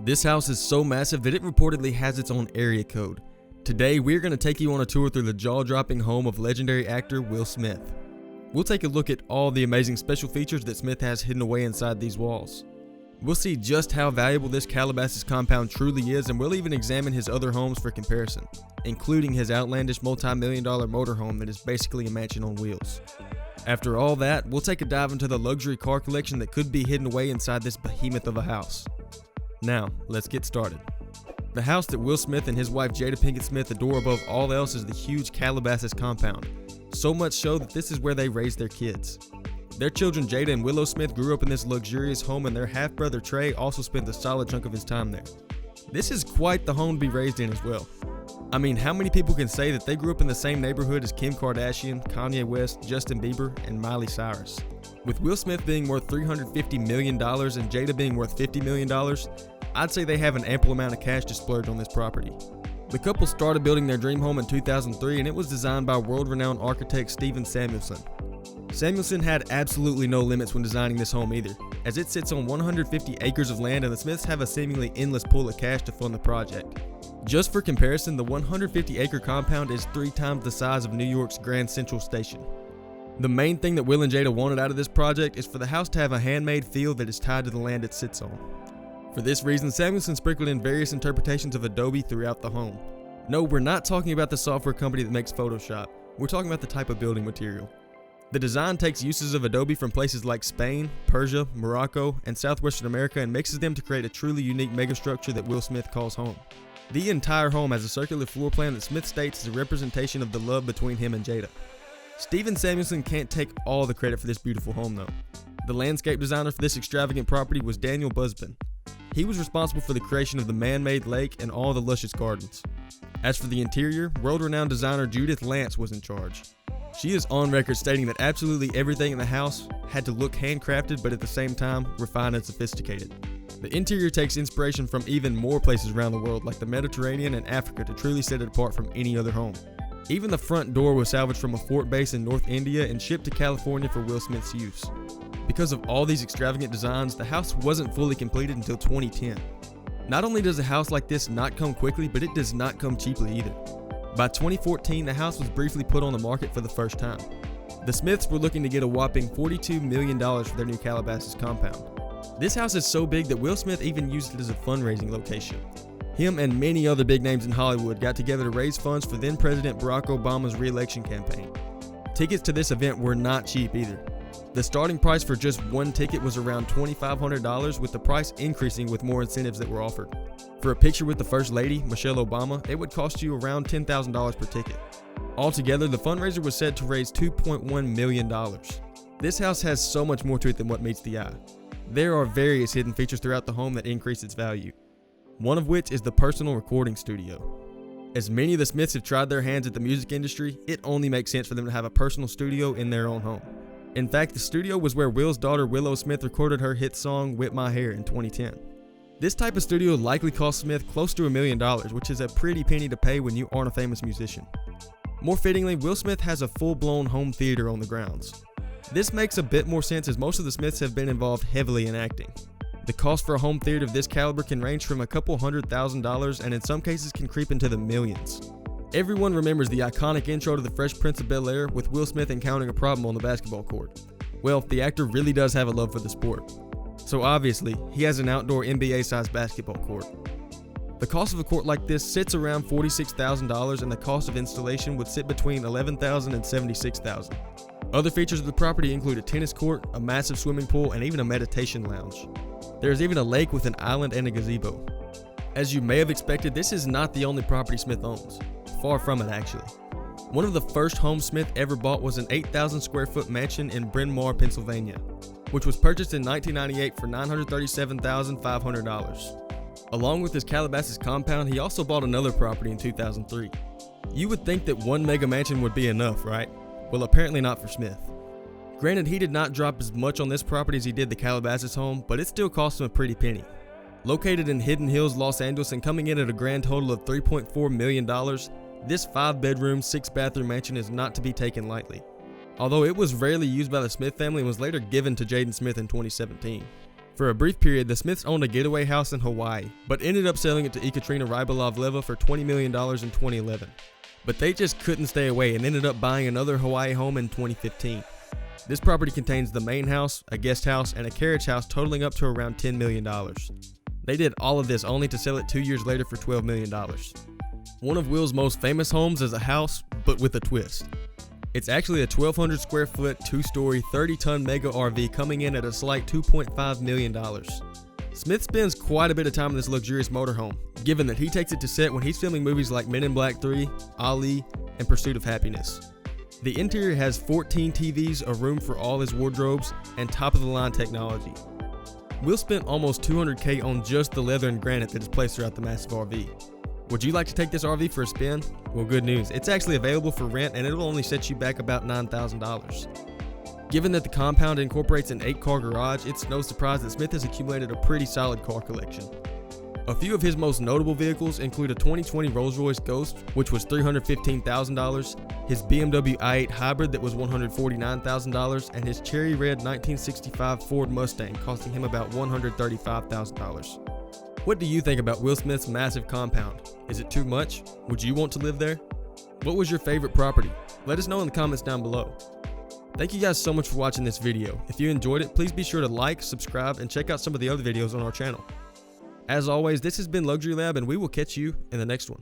This house is so massive that it reportedly has its own area code. Today, we're going to take you on a tour through the jaw-dropping home of legendary actor Will Smith. We'll take a look at all the amazing special features that Smith has hidden away inside these walls. We'll see just how valuable this Calabasas compound truly is, and we'll even examine his other homes for comparison, including his outlandish multi-million-dollar motorhome that is basically a mansion on wheels. After all that, we'll take a dive into the luxury car collection that could be hidden away inside this behemoth of a house. Now, let's get started. The house that Will Smith and his wife Jada Pinkett Smith adore above all else is the huge Calabasas compound, so much so that this is where they raise their kids. Their children Jada and Willow Smith grew up in this luxurious home, and their half-brother Trey also spent a solid chunk of his time there. This is quite the home to be raised in as well. I mean, how many people can say that they grew up in the same neighborhood as Kim Kardashian, Kanye West, Justin Bieber, and Miley Cyrus? With Will Smith being worth $350 million and Jada being worth $50 million, I'd say they have an ample amount of cash to splurge on this property. The couple started building their dream home in 2003, and it was designed by world-renowned architect Stephen Samuelson. Samuelson had absolutely no limits when designing this home either, as it sits on 150 acres of land and the Smiths have a seemingly endless pool of cash to fund the project. Just for comparison, the 150-acre compound is 3 times the size of New York's Grand Central Station. The main thing that Will and Jada wanted out of this project is for the house to have a handmade feel that is tied to the land it sits on. For this reason, Samuelson sprinkled in various interpretations of Adobe throughout the home. No, we're not talking about the software company that makes Photoshop. We're talking about the type of building material. The design takes uses of Adobe from places like Spain, Persia, Morocco, and Southwestern America and mixes them to create a truly unique megastructure that Will Smith calls home. The entire home has a circular floor plan that Smith states is a representation of the love between him and Jada. Stephen Samuelson can't take all the credit for this beautiful home though. The landscape designer for this extravagant property was Daniel Busbin. He was responsible for the creation of the man-made lake and all the luscious gardens. As for the interior, world-renowned designer Judith Lance was in charge. She is on record stating that absolutely everything in the house had to look handcrafted, but at the same time, refined and sophisticated. The interior takes inspiration from even more places around the world, like the Mediterranean and Africa, to truly set it apart from any other home. Even the front door was salvaged from a fort base in North India and shipped to California for Will Smith's use. Because of all these extravagant designs, the house wasn't fully completed until 2010. Not only does a house like this not come quickly, but it does not come cheaply either. By 2014, the house was briefly put on the market for the first time. The Smiths were looking to get a whopping $42 million for their new Calabasas compound. This house is so big that Will Smith even used it as a fundraising location. Him and many other big names in Hollywood got together to raise funds for then-President Barack Obama's re-election campaign. Tickets to this event were not cheap either. The starting price for just one ticket was around $2,500, with the price increasing with more incentives that were offered. For a picture with the First Lady, Michelle Obama, it would cost you around $10,000 per ticket. Altogether, the fundraiser was said to raise $2.1 million. This house has so much more to it than what meets the eye. There are various hidden features throughout the home that increase its value, one of which is the personal recording studio. As many of the Smiths have tried their hands at the music industry, it only makes sense for them to have a personal studio in their own home. In fact, the studio was where Will's daughter Willow Smith recorded her hit song Whip My Hair in 2010. This type of studio likely cost Smith close to $1 million, which is a pretty penny to pay when you aren't a famous musician. More fittingly, Will Smith has a full-blown home theater on the grounds. This makes a bit more sense as most of the Smiths have been involved heavily in acting. The cost for a home theater of this caliber can range from a couple $100,000 and in some cases can creep into the millions. Everyone remembers the iconic intro to The Fresh Prince of Bel-Air with Will Smith encountering a problem on the basketball court. Well, the actor really does have a love for the sport. So obviously, he has an outdoor NBA-sized basketball court. The cost of a court like this sits around $46,000 and the cost of installation would sit between $11,000 and $76,000. Other features of the property include a tennis court, a massive swimming pool, and even a meditation lounge. There is even a lake with an island and a gazebo. As you may have expected, this is not the only property Smith owns. Far from it, actually. One of the first homes Smith ever bought was an 8,000 square foot mansion in Bryn Mawr, Pennsylvania, which was purchased in 1998 for $937,500. Along with his Calabasas compound, he also bought another property in 2003. You would think that one mega mansion would be enough, right? Well, apparently not for Smith. Granted, he did not drop as much on this property as he did the Calabasas home, but it still cost him a pretty penny. Located in Hidden Hills, Los Angeles, and coming in at a grand total of $3.4 million, this 5-bedroom, 6-bathroom mansion is not to be taken lightly. Although it was rarely used by the Smith family and was later given to Jaden Smith in 2017. For a brief period, the Smiths owned a getaway house in Hawaii, but ended up selling it to Ekaterina Rybolovleva for $20 million in 2011. But they just couldn't stay away and ended up buying another Hawaii home in 2015. This property contains the main house, a guest house, and a carriage house totaling up to around $10 million. They did all of this only to sell it 2 years later for $12 million. One of Will's most famous homes is a house, but with a twist. It's actually a 1,200 square foot, 2-story, 30-ton mega RV coming in at a slight $2.5 million. Smith spends quite a bit of time in this luxurious motorhome, given that he takes it to set when he's filming movies like Men in Black 3, Ali, and Pursuit of Happiness. The interior has 14 TVs, a room for all his wardrobes, and top-of-the-line technology. Will spent almost $200K on just the leather and granite that is placed throughout the massive RV. Would you like to take this RV for a spin? Well, good news. It's actually available for rent and it'll only set you back about $9,000. Given that the compound incorporates an 8-car garage, it's no surprise that Smith has accumulated a pretty solid car collection. A few of his most notable vehicles include a 2020 Rolls-Royce Ghost, which was $315,000, his BMW i8 Hybrid that was $149,000, and his cherry red 1965 Ford Mustang costing him about $135,000. What do you think about Will Smith's massive compound? Is it too much? Would you want to live there? What was your favorite property? Let us know in the comments down below. Thank you guys so much for watching this video. If you enjoyed it, please be sure to like, subscribe, and check out some of the other videos on our channel. As always, this has been Luxury Lab, and we will catch you in the next one.